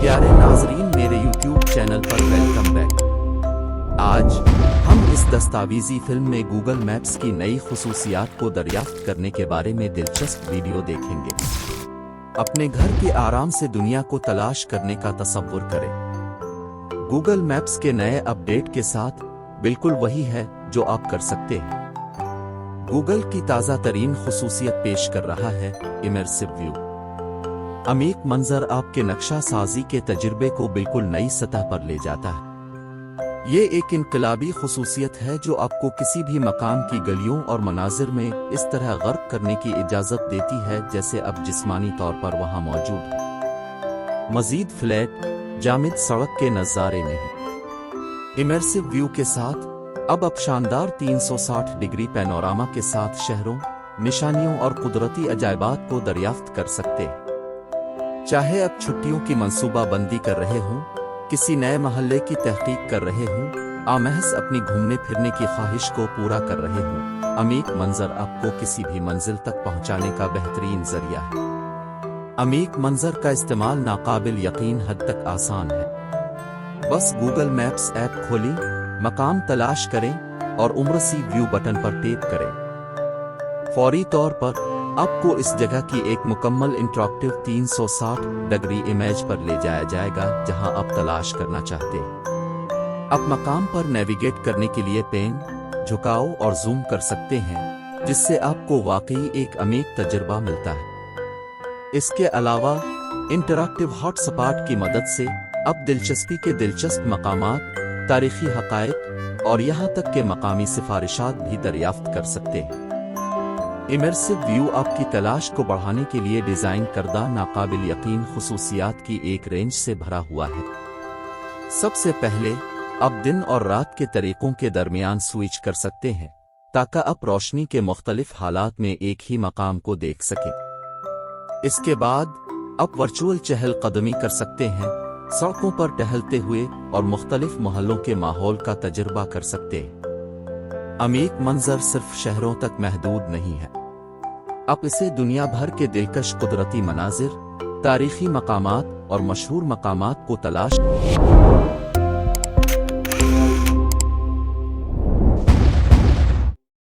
प्यारे नाजरीन, मेरे YouTube चैनल पर वेलकम बैक। आज हम इस दस्तावेजी फिल्म में गूगल मैप्स की नई खुसूसियात को दरियाफ्त करने के बारे में दिलचस्प वीडियो देखेंगे। अपने घर के आराम से दुनिया को तलाश करने का तसव्वुर करें। गूगल मैप्स के नए अपडेट के साथ बिल्कुल वही है जो आप कर सकते हैं। गूगल की ताज़ा तरीन खुसूसियत पेश कर रहा है इमर्सिव व्यू। अमीक मंजर आपके नक्शा साजी के तजुर्बे को बिल्कुल नई सतह पर ले जाता है। ये एक इनकलाबी खुसूसियत है जो आपको किसी भी मकाम की गलियों और मनाजिर में इस तरह गर्क करने की इजाज़त देती है जैसे अब जिस्मानी तौर पर वहाँ मौजूद है। मज़ीद फ्लैट जामिद सड़क के नज़ारे नहीं। इमर्सिव व्यू के साथ अब आप शानदार 360 डिग्री पैनोरामा के साथ शहरों, निशानियों और कुदरती अजायबात को दरियाफ्त कर सकते हैं। चाहे अब छुट्टियों की मंसूबा बंदी कर रहे हों, किसी नए महल्ले की तहकीक कर रहे हों, आमहस अपनी घूमने फिरने की ख्वाहिश को पूरा कर रहे हों, अमीक मंजर आपको किसी भी मंजिल तक पहुंचाने का बेहतरीन जरिया है। अमीक मंजर का इस्तेमाल नाकाबिल यकीन हद तक आसान है। बस गूगल मैप्स ऐप खोलें, मकाम तलाश करें और उम्रसी व्यू बटन पर टैप करें। फौरी तौर पर आपको इस जगह की एक मुकम्मल इंटरैक्टिव 360 डिग्री इमेज पर ले जाया जाएगा जहां आप तलाश करना चाहते हैं। आप मकाम पर नेविगेट करने के लिए पेन, झुकाव और जूम कर सकते हैं, जिससे आपको वाकई एक अमीक तजुर्बा मिलता है। इसके अलावा इंटरैक्टिव हॉटस्पॉट की मदद से आप दिलचस्पी के दिलचस्प मकामात, तारीखी हक़ाइक़ और यहाँ तक के मकामी सिफारिशात भी दरियाफ्त कर सकते हैं। इमर्सिव व्यू आपकी तलाश को बढ़ाने के लिए डिज़ाइन करदा नाकाबिल यकीन खुसूसियात की एक रेंज से भरा हुआ है। सबसे पहले आप दिन और रात के तरीकों के दरमियान स्विच कर सकते हैं ताकि आप रोशनी के मुख्तलिफ हालात में एक ही मकाम को देख सकें। इसके बाद आप वर्चुअल चहल कदमी कर सकते हैं, सड़कों पर टहलते हुए और मुख्तलिफ मोहल्लों के माहौल का तजुर्बा कर सकते हैं। अमीक मंजर सिर्फ शहरों तक महदूद नहीं है। आप इसे दुनिया भर के दिलकश कुदरती मनाजिर, तारीखी मकामात और मशहूर मकामात को तलाश